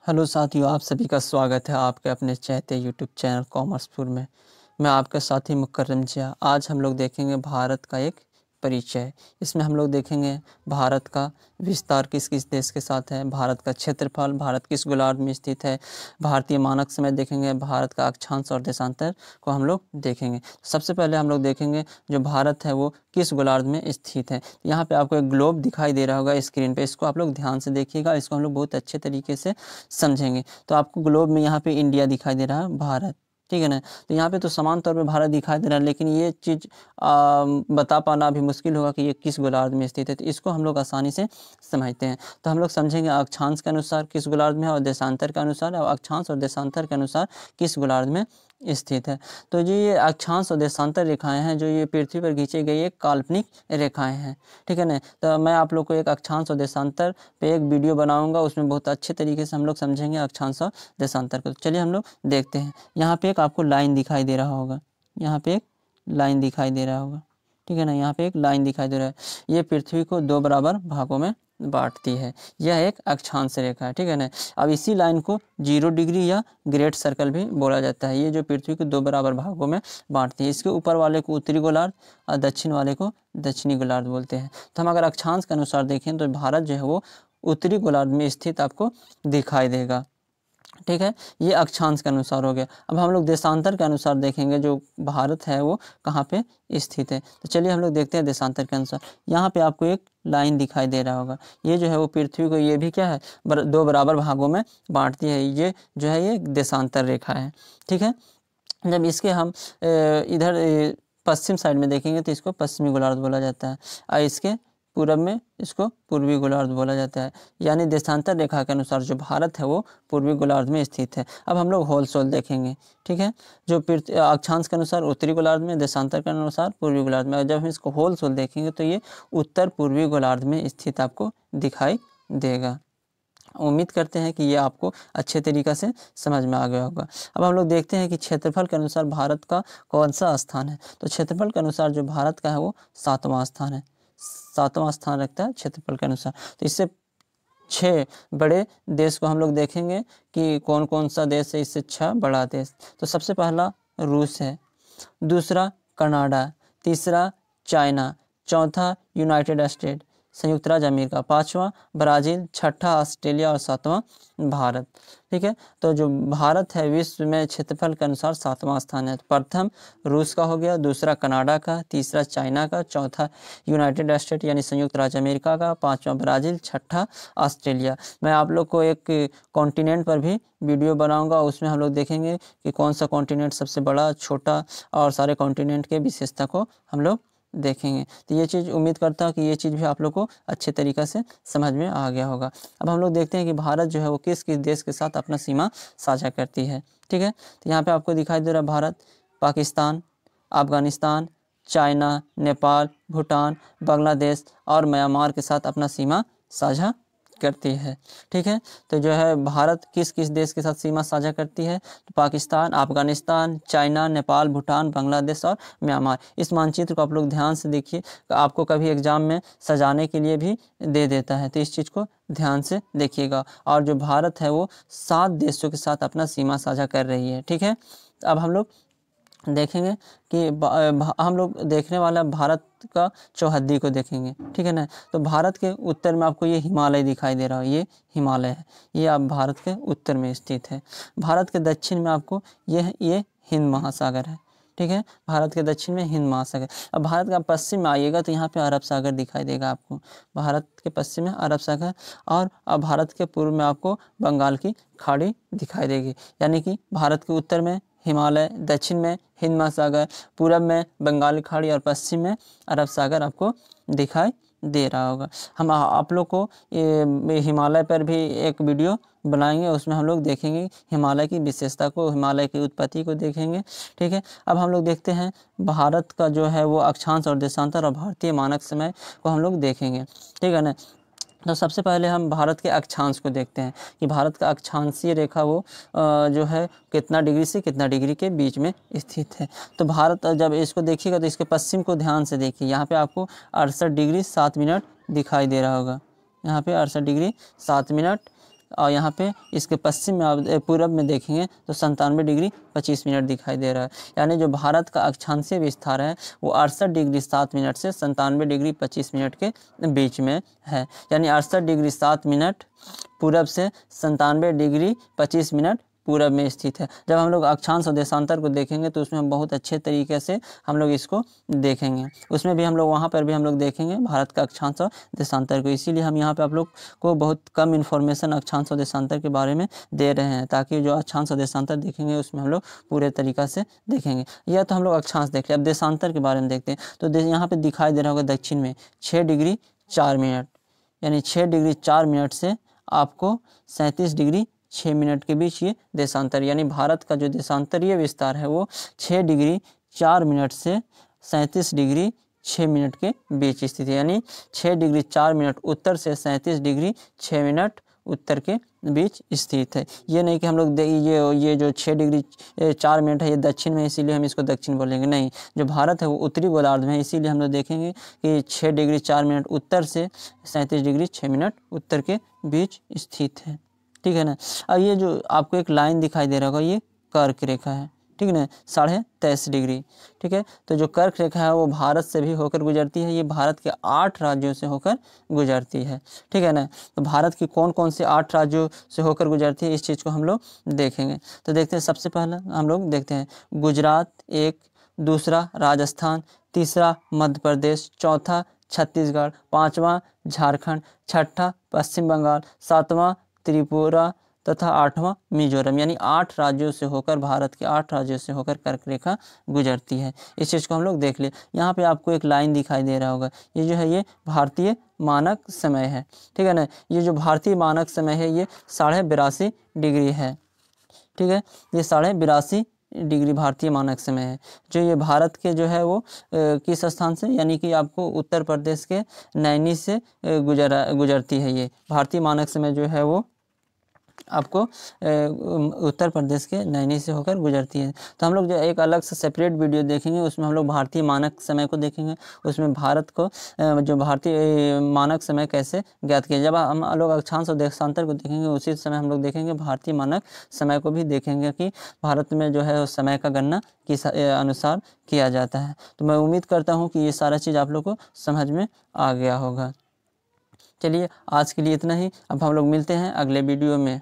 Hello साथियों, आप सभी का स्वागत है आपके अपने चहते यूट्यूब चैनल कॉमर्सपुर में। मैं आपका साथी मुकर्रम जिया। आज हम लोग देखेंगे भारत का एक परिचय। इसमें हम लोग देखेंगे भारत का विस्तार किस किस देश के साथ है, भारत का क्षेत्रफल, भारत किस गोलार्ध में स्थित है, भारतीय मानक समय देखेंगे, भारत का अक्षांश और देशांतर को हम लोग देखेंगे। सबसे पहले हम लोग देखेंगे जो भारत है वो किस गोलार्ध में स्थित है। यहाँ पे आपको एक ग्लोब दिखाई दे रहा होगा स्क्रीन पे, इसको आप लोग ध्यान से देखिएगा, इसको हम लोग बहुत अच्छे तरीके से समझेंगे। तो आपको ग्लोब में यहाँ पे इंडिया दिखाई दे रहा है, भारत, ठीक है ना। तो यहाँ पे तो समान तौर पे भारत दिखाई दे रहा है, लेकिन ये चीज़ बता पाना अभी मुश्किल होगा कि ये किस गोलार्ध में स्थित है। तो इसको हम लोग आसानी से समझते हैं। तो हम लोग समझेंगे अक्षांश के अनुसार किस गोलार्ध में है और देशांतर के अनुसार, और अक्षांश और देशांतर के अनुसार किस गोलार्ध में स्थित है। तो जो ये अक्षांश और देशांतर रेखाएं हैं, जो ये पृथ्वी पर खींची गई एक काल्पनिक रेखाएं हैं, ठीक है ना। तो मैं आप लोग को एक अक्षांश और देशांतर पे एक वीडियो बनाऊंगा, उसमें बहुत अच्छे तरीके से हम लोग समझेंगे अक्षांश और देशांतर को। तो चलिए हम लोग देखते हैं। यहाँ पे एक आपको लाइन दिखाई दे रहा होगा, यहाँ पे एक लाइन दिखाई दे रहा होगा, ठीक है ना। यहाँ पे एक लाइन दिखाई दे रहा है, ये पृथ्वी को दो बराबर भागों में बांटती है। यह एक अक्षांश रेखा है, ठीक है ना। अब इसी लाइन को 0 डिग्री या ग्रेट सर्कल भी बोला जाता है। ये जो पृथ्वी को दो बराबर भागों में बांटती है, इसके ऊपर वाले को उत्तरी गोलार्ध और दक्षिण वाले को दक्षिणी गोलार्ध बोलते हैं। तो हम अगर अक्षांश के अनुसार देखें तो भारत जो है वो उत्तरी गोलार्ध में स्थित आपको दिखाई देगा, ठीक है। ये अक्षांश के अनुसार हो गया। अब हम लोग देशांतर के अनुसार देखेंगे जो भारत है वो कहाँ पे स्थित है। तो चलिए हम लोग देखते हैं देशांतर के अनुसार। यहाँ पे आपको एक लाइन दिखाई दे रहा होगा, ये जो है वो पृथ्वी को, ये भी क्या है, दो बराबर भागों में बांटती है। ये जो है ये देशांतर रेखा है, ठीक है। जब इसके हम इधर पश्चिम साइड में देखेंगे तो इसको पश्चिमी गोलार्ध बोला जाता है, और इसके पूरब में इसको पूर्वी गोलार्ध बोला जाता है। यानी देशांतर रेखा के अनुसार जो भारत है वो पूर्वी गोलार्ध में स्थित है। अब हम लोग होल सोल देखेंगे, ठीक है। जो अक्षांश के अनुसार उत्तरी गोलार्ध में, देशांतर के अनुसार पूर्वी गोलार्ध में। और जब हम इसको होल सोल देखेंगे तो ये उत्तर पूर्वी गोलार्ध में स्थित आपको दिखाई देगा। उम्मीद करते हैं कि ये आपको अच्छे तरीक़े से समझ में आ गया होगा। अब हम लोग देखते हैं कि क्षेत्रफल के अनुसार भारत का कौन सा स्थान है। तो क्षेत्रफल के अनुसार जो भारत का है वो 7वां स्थान है, 7वां स्थान रखता है क्षेत्रफल के अनुसार। तो इससे 6 बड़े देश को हम लोग देखेंगे कि कौन कौन सा देश है, इससे 6 बड़ा देश। तो सबसे पहला रूस है, दूसरा कनाडा, तीसरा चाइना, चौथा यूनाइटेड स्टेट संयुक्त राज्य अमेरिका, 5वां ब्राज़ील, 6ठा ऑस्ट्रेलिया और 7वां भारत, ठीक है। तो जो भारत है विश्व में क्षेत्रफल के अनुसार 7वां स्थान है। तो प्रथम रूस का हो गया, दूसरा कनाडा का, तीसरा चाइना का, चौथा यूनाइटेड स्टेट यानी संयुक्त राज्य अमेरिका का, 5वां ब्राज़ील, 6ठा ऑस्ट्रेलिया। मैं आप लोग को एक कॉन्टिनेंट पर भी वीडियो बनाऊंगा, उसमें हम लोग देखेंगे कि कौन सा कॉन्टिनेंट सबसे बड़ा, छोटा, और सारे कॉन्टिनेंट के विशेषता को हम लोग देखेंगे। तो ये चीज़ उम्मीद करता हूँ कि ये चीज़ भी आप लोग को अच्छे तरीक़े से समझ में आ गया होगा। अब हम लोग देखते हैं कि भारत जो है वो किस किस देश के साथ अपना सीमा साझा करती है, ठीक है। तो यहाँ पे आपको दिखाई दे रहा है भारत पाकिस्तान, अफ़गानिस्तान, चाइना, नेपाल, भूटान, बांग्लादेश और म्यांमार के साथ अपना सीमा साझा करती है, ठीक है। तो जो है भारत किस किस देश के साथ सीमा साझा करती है, तो पाकिस्तान, अफ़गानिस्तान, चाइना, नेपाल, भूटान, बांग्लादेश और म्यांमार। इस मानचित्र को आप लोग ध्यान से देखिए, आपको कभी एग्जाम में सजाने के लिए भी दे देता है, तो इस चीज़ को ध्यान से देखिएगा। और जो भारत है वो 7 देशों के साथ अपना सीमा साझा कर रही है, ठीक है। अब हम लोग देखेंगे कि हम लोग देखने वाला भारत का चौहद्दी को देखेंगे, ठीक है ना। तो भारत के उत्तर में आपको ये हिमालय दिखाई दे रहा है, ये हिमालय है, ये आप भारत के उत्तर में स्थित है। भारत के दक्षिण में आपको ये हिंद महासागर है, ठीक है। भारत के दक्षिण में हिंद महासागर। अब भारत का पश्चिम में आइएगा तो यहाँ पे अरब सागर दिखाई देगा आपको, भारत के पश्चिम में अरब सागर, और अब भारत के पूर्व में आपको बंगाल की खाड़ी दिखाई देगी। यानी कि भारत के उत्तर में हिमालय, दक्षिण में हिंद महासागर, पूरब में बंगाल की खाड़ी और पश्चिम में अरब सागर आपको दिखाई दे रहा होगा। हम आप लोग को ये हिमालय पर भी एक वीडियो बनाएंगे, उसमें हम लोग देखेंगे हिमालय की विशेषता को, हिमालय की उत्पत्ति को देखेंगे, ठीक है। अब हम लोग देखते हैं भारत का जो है वो अक्षांश और देशांतर और भारतीय मानक समय को हम लोग देखेंगे, ठीक है ना। तो सबसे पहले हम भारत के अक्षांश को देखते हैं कि भारत का अक्षांशीय रेखा वो जो है कितना डिग्री से कितना डिग्री के बीच में स्थित है। तो भारत जब इसको देखिएगा तो इसके पश्चिम को ध्यान से देखिए, यहाँ पे आपको 68 डिग्री 7 मिनट दिखाई दे रहा होगा, यहाँ पे 68 डिग्री 7 मिनट और यहाँ पे इसके पश्चिम में आप पूरब में देखेंगे तो 97 डिग्री 25 मिनट दिखाई दे रहा है। यानी जो भारत का अक्षांशीय विस्तार है वो 68 डिग्री 7 मिनट से 97 डिग्री 25 मिनट के बीच में है। यानी 68 डिग्री 7 मिनट पूरब से 97 डिग्री 25 मिनट पूरब में स्थित है। जब हम लोग अक्षांश और देशांतर को देखेंगे तो उसमें बहुत अच्छे तरीके से हम लोग इसको देखेंगे। उसमें भी हम लोग वहाँ पर भी हम लोग देखेंगे भारत का अक्षांश और देशांतर को। इसीलिए हम यहाँ पे आप लोग को बहुत कम इन्फॉर्मेशन अक्षांश और देशांतर के बारे में दे रहे हैं, ताकि जो अक्षांश और देशांतर देखेंगे उसमें हम लोग पूरे तरीक़ा से देखेंगे। यह तो हम लोग अक्षांश देख लिया। अब देशांतर के बारे में देखते हैं। तो यहाँ पर दिखाई दे रहा होगा दक्षिण में 6 डिग्री 4 मिनट, यानी 6 डिग्री 4 मिनट से आपको 37 डिग्री 6 मिनट के बीच ये देशांतर, यानी भारत का जो देशांतरीय विस्तार है वो 6 डिग्री 4 मिनट से 37 डिग्री 6 मिनट के बीच स्थित है। यानी 6 डिग्री 4 मिनट उत्तर से 37 डिग्री 6 मिनट उत्तर के बीच स्थित है। ये नहीं कि हम लोग ये जो 6 डिग्री 4 मिनट है ये दक्षिण में इसीलिए हम इसको दक्षिण बोलेंगे, नहीं। जो भारत है वो उत्तरी गोलार्ध में है, इसीलिए हम लोग देखेंगे कि 6 डिग्री 4 मिनट उत्तर से 37 डिग्री 6 मिनट उत्तर के बीच स्थित है, ठीक है ना। अब ये जो आपको एक लाइन दिखाई दे रहा होगा ये कर्क रेखा है, ठीक है ना, 23.5 डिग्री, ठीक है। तो जो कर्क रेखा है वो भारत से भी होकर गुजरती है। ये भारत के 8 राज्यों से होकर गुजरती है, ठीक है ना। तो भारत की कौन कौन से 8 राज्यों से होकर गुजरती है इस चीज़ को हम लोग देखेंगे। तो देखते हैं, सबसे पहला हम लोग देखते हैं गुजरात एक, दूसरा राजस्थान, तीसरा मध्य प्रदेश, चौथा छत्तीसगढ़, पाँचवा झारखंड, छठा पश्चिम बंगाल, सातवां त्रिपुरा तथा 8वां मिजोरम। यानी 8 राज्यों से होकर, भारत के 8 राज्यों से होकर कर्क रेखा गुजरती है। इस चीज़ को हम लोग देख ले। यहाँ पे आपको एक लाइन दिखाई दे रहा होगा, ये जो है ये भारतीय मानक समय है, ठीक है ना। ये जो भारतीय मानक समय है ये 82.5 डिग्री है, ठीक है। ये 82.5 डिग्री भारतीय मानक समय है। जो ये भारत के जो है वो किस स्थान से, यानी कि आपको उत्तर प्रदेश के नैनी से गुजरती है। ये भारतीय मानक समय जो है वो आपको उत्तर प्रदेश के नैनी से होकर गुजरती है। तो हम लोग जो एक अलग से सेपरेट वीडियो देखेंगे उसमें हम लोग भारतीय मानक समय को देखेंगे। उसमें भारत को जो भारतीय मानक समय कैसे ज्ञात किया। जब हम लोग अक्षांश और देशांतर को देखेंगे उसी समय हम लोग देखेंगे भारतीय मानक समय को भी देखेंगे कि भारत में जो है उस समय का गणना किस अनुसार किया जाता है। तो मैं उम्मीद करता हूँ कि ये सारा चीज़ आप लोग को समझ में आ गया होगा। चलिए आज के लिए इतना ही। अब हम लोग मिलते हैं अगले वीडियो में।